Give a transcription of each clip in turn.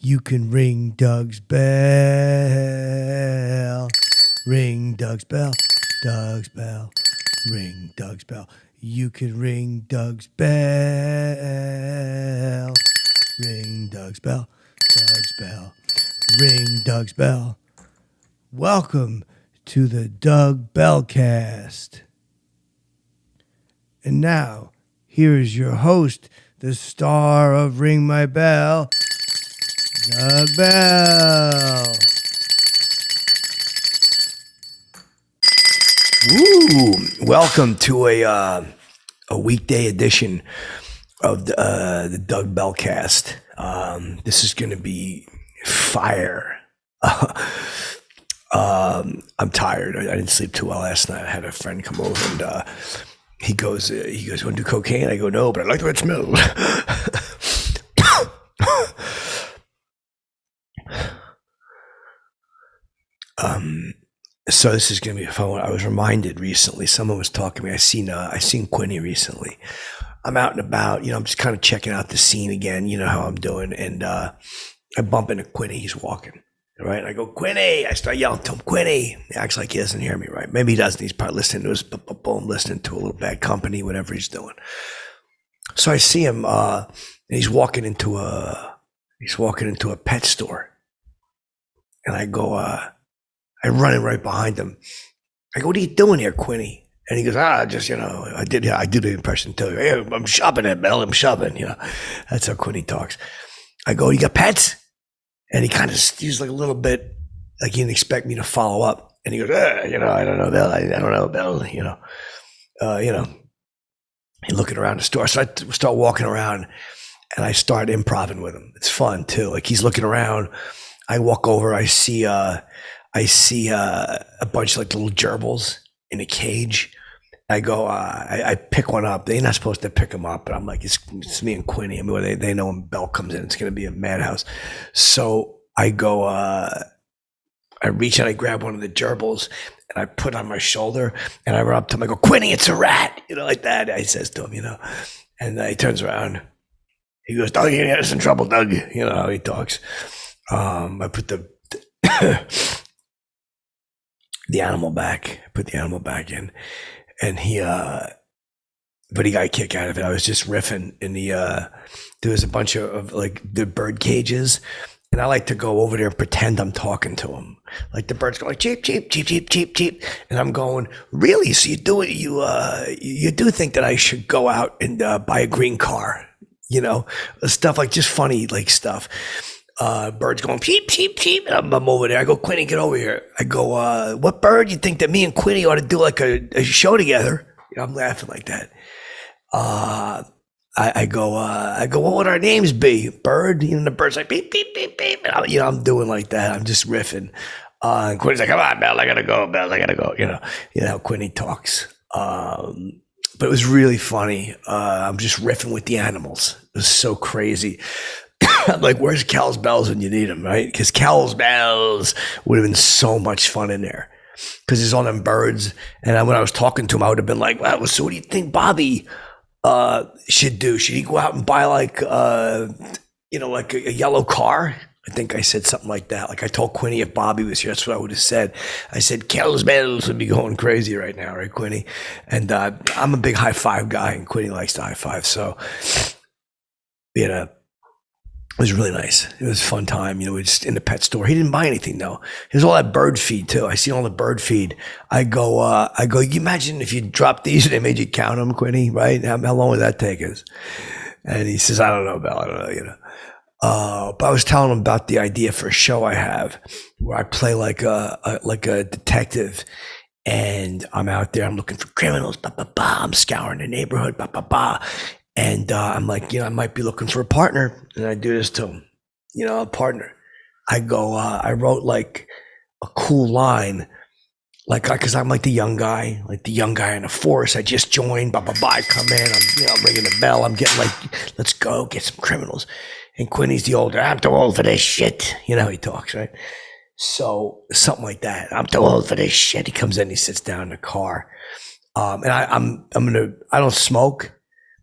You can ring Doug's bell. Ring Doug's bell. Doug's bell. Ring Doug's bell. You can ring Doug's bell. Ring Doug's bell. Doug's bell. Ring Doug's bell. Welcome to the Doug Bellcast. And now, here is your host, the star of Ring My Bell, Doug Bell. Woo! Welcome to a weekday edition of the Doug Bellcast. This is going to be fire. I'm tired. I didn't sleep too well last night. I had a friend come over and he goes, you want to do cocaine? I go, no, but I like the way it smells. So this is going to be a fun one. I was reminded recently, someone was talking to me. I seen Quinny recently. I'm out and about, I'm just kind of checking out the scene again. You know how I'm doing. And I bump into Quinny. He's walking, right? And I go, Quinny. I start yelling to him, Quinny. He acts like he doesn't hear me, right? Maybe he doesn't. He's probably listening to his boom, listening to a little Bad Company, whatever he's doing. So I see him, and he's walking into a pet store. And I go, I'm running right behind him. I go, what are you doing here, Quinny? And he goes, just, I do the impression too. Hey, I'm shopping at Bell. I'm shopping, That's how Quinny talks. I go, you got pets? And he kind of, he's like a little bit, like he didn't expect me to follow up. And he goes, I don't know, Bell. I don't know, Bell, He's looking around the store. So I start walking around and I start improvising with him. It's fun too. Like he's looking around. I walk over, I see a bunch of like little gerbils in a cage. I go, I pick one up. They're not supposed to pick them up, but I'm like, it's me and Quinny. I mean, they know when Bell comes in, it's going to be a madhouse. So I go, I reach and I grab one of the gerbils and I put it on my shoulder and I run up to him. I go, Quinny, it's a rat, like that. I says to him, and he turns around. He goes, Doug, you're in trouble, Doug. You know how he talks. I put the animal back. I put the animal back in, and but he got a kick out of it. I was just riffing in there was a bunch of like the bird cages, and I like to go over there and pretend I'm talking to him. Like the birds go like cheep, cheep, cheep, cheep, cheep, cheep, and I'm going, really? So you do think that I should go out and buy a green car? Stuff like just funny like stuff. Birds going cheep, cheep, cheep. And I'm over there. I go, Quinny, get over here. I go, what bird you think that me and Quinny ought to do like a show together? I'm laughing like that. I go, what would our names be? Bird? The bird's like beep, beep, beep, beep. And I'm doing like that. I'm just riffing. And Quinny's like, come on, Bell, I gotta go, Bell, I gotta go. You know how Quinny talks. But it was really funny. I'm just riffing with the animals. It was so crazy. I'm like, where's Cal's Bells when you need them, right? Because Cal's Bells would have been so much fun in there. Because there's all them birds. And when I was talking to him, I would have been like, wow, so what do you think Bobby should do? Should he go out and buy like a yellow car? I think I said something like that. Like I told Quinny if Bobby was here, that's what I would have said. I said, Cal's Bells would be going crazy right now, right, Quinny? And I'm a big high five guy, and Quinny likes to high five. So, it was really nice. It was a fun time. We were just in the pet store. He didn't buy anything though. There's all that bird feed too. I seen all the bird feed. I go, you imagine if you dropped these and they made you count them, Quinny, right? How long would that take us? And he says, I don't know, Bell. I don't know, but I was telling him about the idea for a show I have where I play like a detective, and I'm out there, I'm looking for criminals, I'm scouring the neighborhood, and I'm like, I might be looking for a partner, and I do this to him, a partner. I go, I wrote like a cool line, like, cause I'm like the young guy in the force. I just joined, I come in, I'm ringing the bell, I'm getting like, let's go get some criminals. And Quinny's the older, I'm too old for this shit. He talks, right? So something like that. I'm too old for this shit. He comes in, he sits down in the car. And I don't smoke,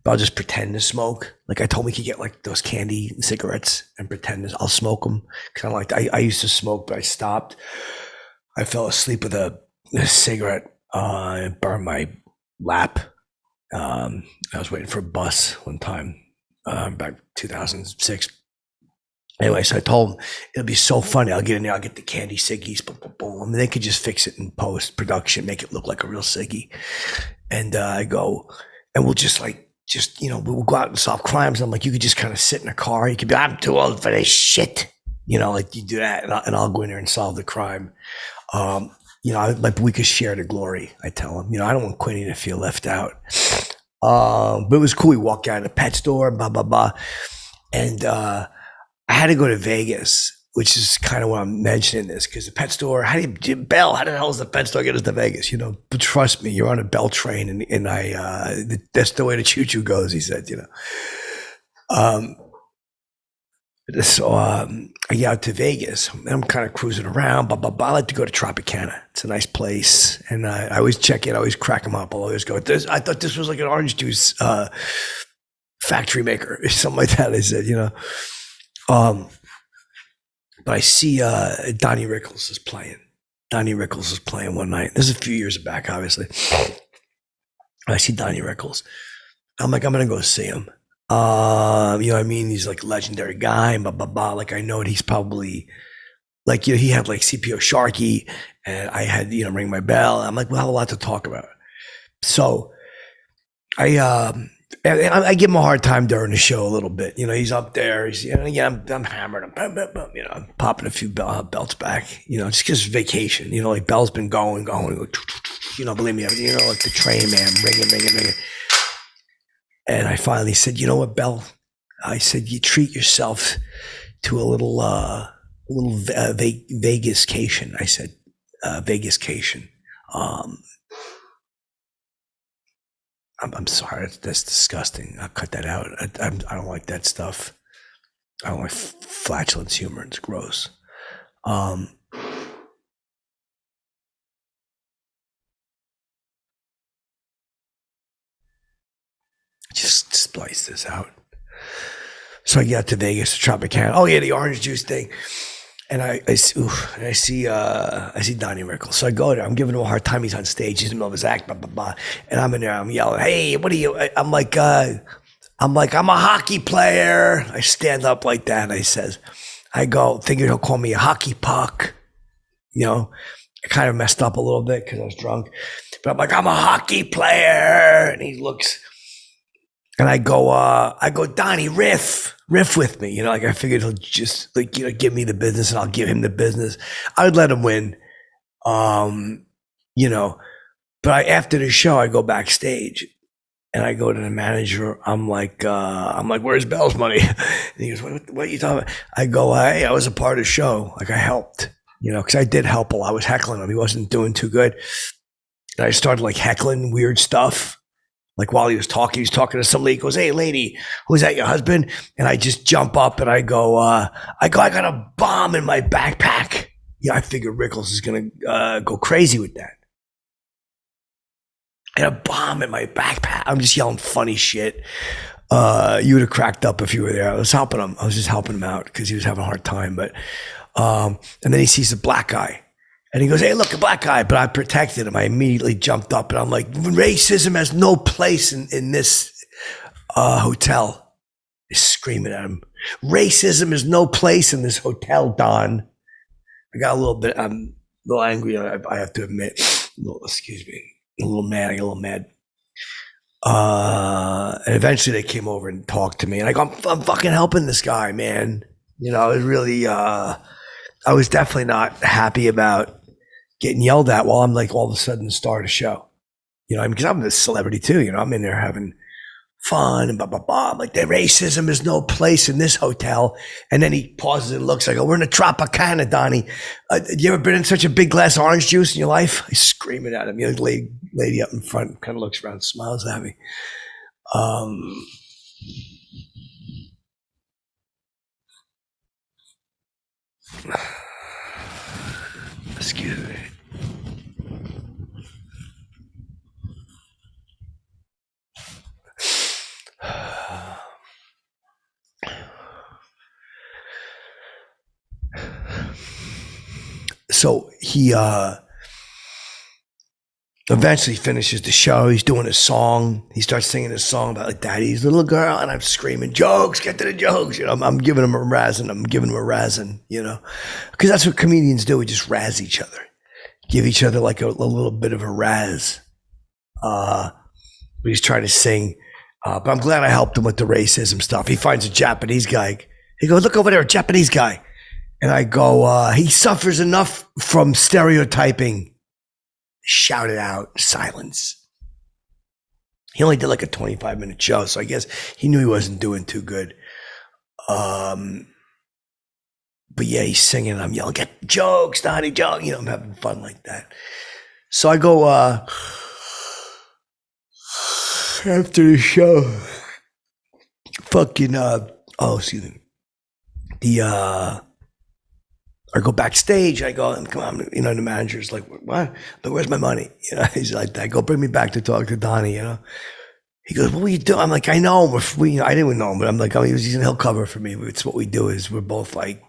but I'll just pretend to smoke. Like I told me, he could get like those candy cigarettes and pretend I'll smoke them. Cause I'm like, I used to smoke, but I stopped. I fell asleep with a cigarette. It burned my lap. I was waiting for a bus one time, back 2006. Anyway, so I told him it'll be so funny. I'll get in there, I'll get the candy ciggies, boom, boom, boom. I mean, they could just fix it in post production, make it look like a real ciggy. And I go, and we'll just we'll go out and solve crimes. I'm like, you could just kind of sit in a car. You could be, I'm too old for this shit. Like you do that, and I'll go in there and solve the crime. Like we could share the glory. I tell him, I don't want Quinny to feel left out. But it was cool. We walked out of the pet store, blah blah blah, and I had to go to Vegas, which is kind of why I'm mentioning this, because the pet store, Bell, how the hell does the pet store get us to Vegas? But trust me, you're on a Bell train, and that's the way the choo-choo goes, he said, So I get out to Vegas, and I'm kind of cruising around, blah, blah, blah. I like to go to Tropicana. It's a nice place, and I always check it. I always crack them up. I'll always go, I thought this was like an orange juice factory maker, or something like that, I said, But I see Donny Rickles is playing. Donny Rickles is playing one night. This is a few years back, obviously. I see Donny Rickles. I'm like, I'm gonna go see him. You know what I mean? He's like a legendary guy, blah blah blah. Like I know that he's probably like he had like CPO Sharky, and I had Ring My Bell. I'm like, we'll have a lot to talk about. So I give him a hard time during the show a little bit. He's up there. He's, I'm hammered. I'm popping a few belts back, just because vacation. Like Bell's been going. Believe me, like the train, man, ringing. And I finally said, you know what, Bell? I said, you treat yourself to a little Vegascation. I said, Vegascation. I'm sorry, that's disgusting. I'll cut that out. I don't like that stuff. I don't like flatulence humor. It's gross. Just splice this out. So I get to Vegas, to Tropicana. Oh yeah, the orange juice thing. And I see Donny Rickles. So I go there. I'm giving him a hard time. He's on stage. He's in the middle of his act, blah, blah, blah. And I'm in there. I'm yelling, hey, what are you? I'm like, I'm a hockey player. I stand up like that. And I go, thinking he'll call me a hockey puck. I kind of messed up a little bit because I was drunk. But I'm like, I'm a hockey player. And he looks, and I go, Donny, riff with me. Like I figured he'll just give me the business and I'll give him the business. I would let him win. But after the show, I go backstage and I go to the manager. I'm like, where's Bell's money? And he goes, what are you talking about? I go, hey, I was a part of the show. Like I helped, because I did help a lot. I was heckling him. He wasn't doing too good. And I started like heckling weird stuff. Like while he was talking to some lady. He goes, hey, lady, who's that, your husband? And I just jump up and I go, I got a bomb in my backpack. I figure Rickles is going to go crazy with that. I had a bomb in my backpack. I'm just yelling funny shit. You would have cracked up if you were there. I was helping him. I was just helping him out because he was having a hard time. But and then he sees a black guy. And he goes, hey, look, a black guy. But I protected him. I immediately jumped up and I'm like, racism has no place in this hotel. He's screaming at him. Racism has no place in this hotel, Don. I got a little bit, I'm a little angry, I have to admit. Excuse me. A little mad. I got a little mad. And eventually they came over and talked to me. And I go, I'm fucking helping this guy, man. It was really, I was definitely not happy about getting yelled at while I'm like all of a sudden the star of the show. Because I'm a celebrity too. I'm in there having fun and blah, blah, blah. I'm like, the racism is no place in this hotel. And then he pauses and looks. I go, we're in the Tropicana, Donny. You ever been in such a big glass of orange juice in your life? I screaming at him. The lady up in front kind of looks around, smiles at me. Excuse me. So he eventually finishes the show. He's doing a song. He starts singing a song about like daddy's little girl, and I'm screaming, jokes, get to the jokes. You know, I'm giving him a razzing. You know, because that's what comedians do. We just razz each other, give each other like a little bit of a razz. He's trying to sing, but I'm glad I helped him with the racism stuff. He finds a Japanese guy. He goes, look over there, a Japanese guy. And I go, he suffers enough from stereotyping. Shout it out, silence. He only did like a 25-minute show, so I guess he knew he wasn't doing too good. But yeah, he's singing, I'm yelling, get jokes, Donny, jokes. You know, I'm having fun like that. So I go, after the show, excuse me. I go backstage. I go, come on, you know, the manager's like, what? But where's my money? You know, he's like that. Go bring me back to talk to Donny, you know. He goes, what were you doing? I'm like, I know him. I didn't even know him, but I'm like, he'll cover for me. It's what we do is we're both like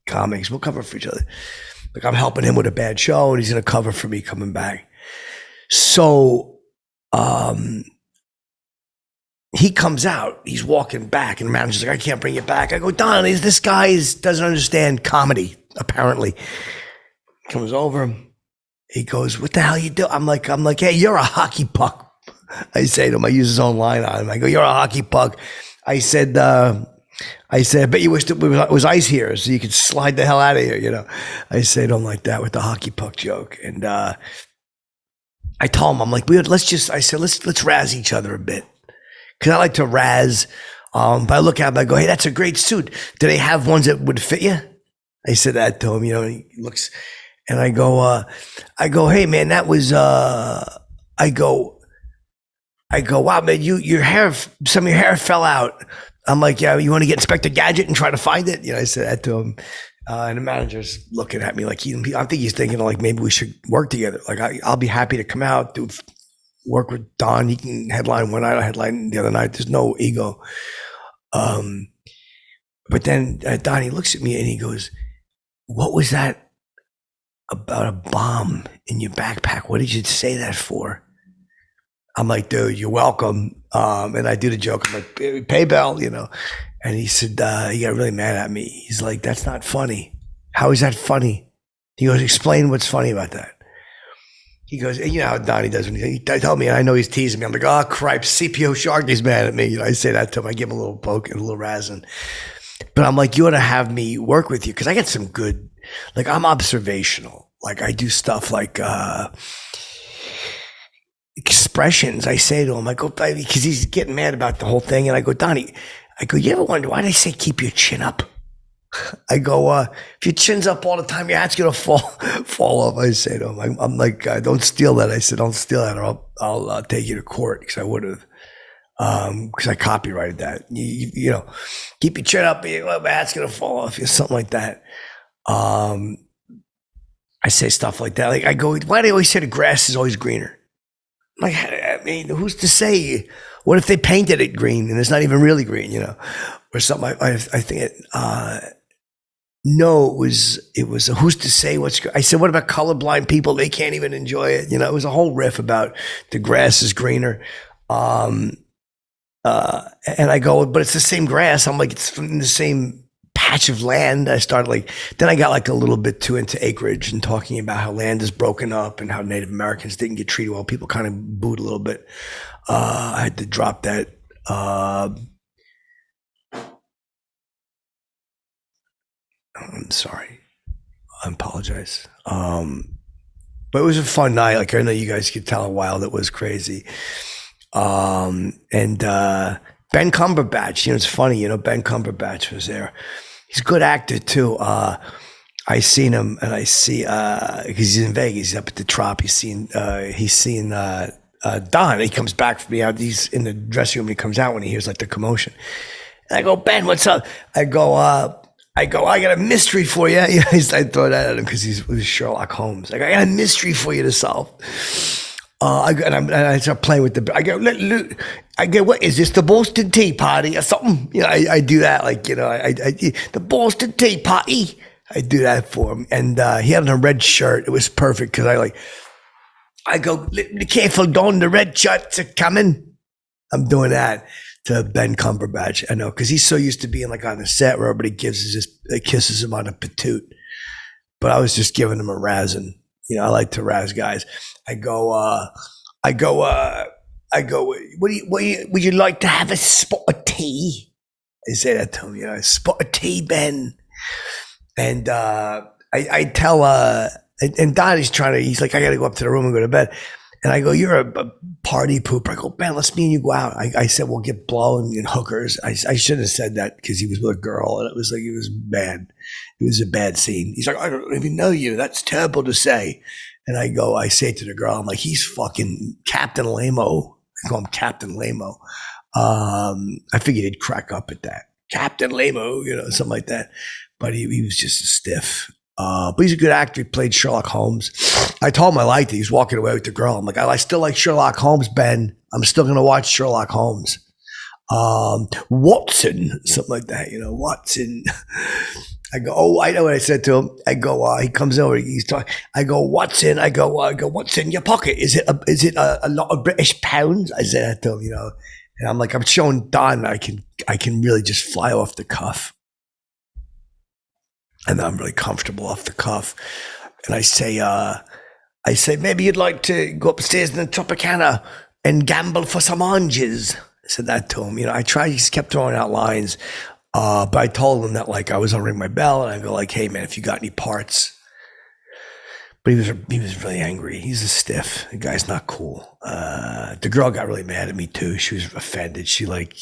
comics. We'll cover for each other. Like I'm helping him with a bad show and he's going to cover for me coming back. So, he comes out, he's walking back, and the manager's like, I can't bring you back. I go, Don, this guy doesn't understand comedy, apparently. He comes over, he goes, what the hell you do? I'm like, hey, you're a hockey puck. I say to him, I use his own line on him. I go, you're a hockey puck. I said, I bet you wish it was ice here so you could slide the hell out of here, you know. I say to him like that with the hockey puck joke. And I told him, I'm like, let's razz each other a bit. Because I like to razz. But I look at him, I go, hey, that's a great suit. Do they have ones that would fit you? I said that to him, you know, and he looks, and I go, hey, man, that was, I go, wow, man, some of your hair fell out. I'm like, yeah, you want to get Inspector Gadget and try to find it? You know, I said that to him. And the manager's looking at me like, I think he's thinking like, maybe we should work together. Like, I'll be happy to come out, work with Don. He can headline one night, I headline the other night. There's no ego. But then Donnie looks at me and he goes, what was that about a bomb in your backpack? What did you say that for? I'm like, dude, you're welcome. And I do the joke. I'm like, pay Bell, you know. And he said, he got really mad at me. He's like, that's not funny. How is that funny? He goes, explain what's funny about that. He goes, you know how Donnie does when he told me, and I know he's teasing me. I'm like, oh, cripes, CPO Sharky's mad at me. You know, I say that to him. I give him a little poke and a little razzing. But I'm like, you ought to have me work with you because I get some good, like I'm observational. Like I do stuff like expressions. I say to him, I go, because he's getting mad about the whole thing. And I go, Donnie, you ever wonder why they say keep your chin up? I go, if your chin's up all the time, your hat's gonna fall off. I say to him, I'm like, don't steal that. I said, don't steal that, or I'll take you to court because I would have, because I copyrighted that. You know, keep your chin up, my hat's gonna fall off, something like that. I say stuff like that. Like I go, why do they always say the grass is always greener? Like, I mean, who's to say? What if they painted it green and it's not even really green, you know, or something? I think it. No, it was a who's to say what's good. I said, what about colorblind people? They can't even enjoy it. You know, it was a whole riff about the grass is greener. And I go, but it's the same grass. I'm like, it's from the same patch of land. Then I got like a little bit too into acreage and talking about how land is broken up and how Native Americans didn't get treated well. People kind of booed a little bit. I had to drop that. I'm sorry. I apologize. But it was a fun night. Like I know you guys could tell how wild it was, crazy. And Ben Cumberbatch, you know, it's funny, you know, Ben Cumberbatch was there. He's a good actor too. I seen him and I see, because he's in Vegas, he's up at the Trop. He's seeing Don. He comes back from me out. He's in the dressing room. He comes out when he hears like the commotion. And I go, Ben, what's up? I go, I got a mystery for you. I throw that at him because he was Sherlock Holmes. I got a mystery for you to solve. I start playing with I go, what is this, the Boston Tea Party or something? You know, I do that, like, you know, the Boston Tea Party. I do that for him. And he had on a red shirt. It was perfect because I go, be careful, Don, the red shirts are coming. I'm doing that to Ben Cumberbatch. I know, because he's so used to being like on the set where everybody kisses him on a patoot. But I was just giving him a razzing. You know, I like to razz guys. I go, would you like to have a spot of tea? I say that to him, you know, a spot of tea, Ben. And I tell, and Donnie's he's like, I got to go up to the room and go to bed. And I go, you're a party pooper. I go, Ben, let's me and you go out. I said, we'll get blown and hookers. I shouldn't have said that because he was with a girl. And it was bad. It was a bad scene. He's like, I don't even know you. That's terrible to say. And I say to the girl, I'm like, he's fucking Captain Lamo. I call him Captain Lamo. I figured he'd crack up at that. Captain Lamo, you know, something like that. But he was just a stiff. But he's a good actor. He played Sherlock Holmes. I told him I liked it. He was walking away with the girl. I'm like, I still like Sherlock Holmes, Ben. I'm still going to watch Sherlock Holmes. Watson, something like that, you know, Watson. I go, oh, I know what I said to him. I go, he comes over, he's talking. I go, Watson. I go, what's in your pocket? Is it a lot of British pounds? I said that to him, you know. And I'm like, I'm showing Don that I can really just fly off the cuff. And I'm really comfortable off the cuff. And I say, maybe you'd like to go upstairs in the Tropicana and gamble for some oranges. I said that to him. You know, he just kept throwing out lines. But I told him that, like, I was going to ring my bell. And I go, like, hey, man, if you got any parts. But he was really angry. He's a stiff. The guy's not cool. The girl got really mad at me, too. She was offended. She's like,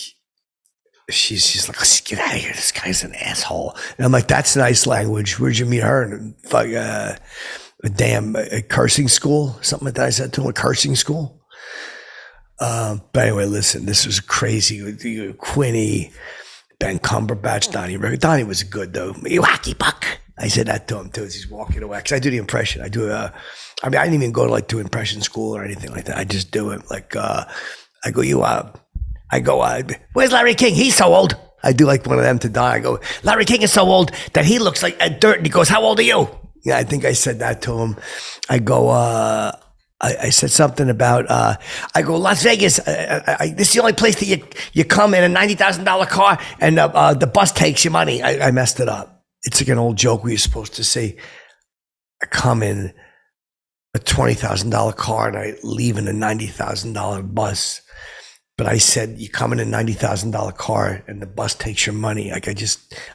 let's get out of here. This guy's an asshole. And I'm like, that's nice language. Where'd you meet her? And a damn cursing school, something like that. I said to him, a cursing school. But anyway, listen, this was crazy. Quinny, Ben Cumberbatch, Donny Rickles. Donnie was good though. You hockey puck. I said that to him too as he's walking away. Cause I do the impression. I didn't even go to do impression school or anything like that. I just do it. Like, I go, where's Larry King? He's so old. I do like one of them to die. I go, Larry King is so old that he looks like dirt. And he goes, how old are you? Yeah, I think I said that to him. I go, I said something about, I go, Las Vegas, this is the only place that you come in a $90,000 car and the bus takes your money. I messed it up. It's like an old joke we were supposed to say. I come in a $20,000 car and I leave in a $90,000 bus. But I said, you come in a $90,000 car and the bus takes your money. Like I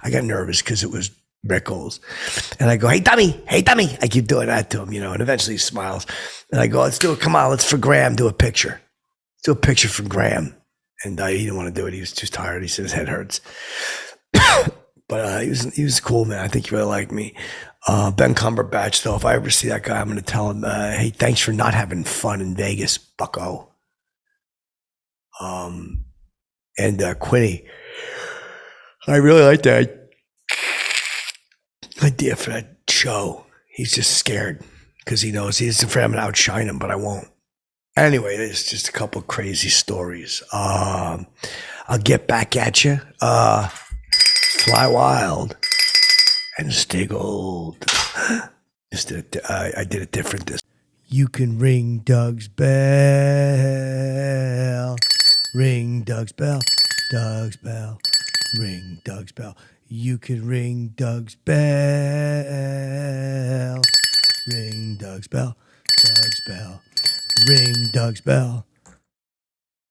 got nervous because it was Rickles. And I go, hey, dummy. I keep doing that to him, you know, and eventually he smiles. And I go, let's do it. Come on, let's for Graham, do a picture. Let's do a picture for Graham. And he didn't want to do it. He was too tired. He said his head hurts. But he was cool, man. I think he really liked me. Ben Cumberbatch, though, if I ever see that guy, I'm going to tell him, hey, thanks for not having fun in Vegas, bucko. And Quinny, I really like that idea for that show. He's just scared because he knows he's afraid I'm going to outshine him, but I won't. Anyway, there's just a couple crazy stories. I'll get back at you. Fly wild and stay gold. I did it different this. You can ring Doug's bell. Ring Doug's bell. Doug's bell. Ring Doug's bell. You can ring Doug's bell. Ring Doug's bell. Doug's bell. Ring Doug's bell.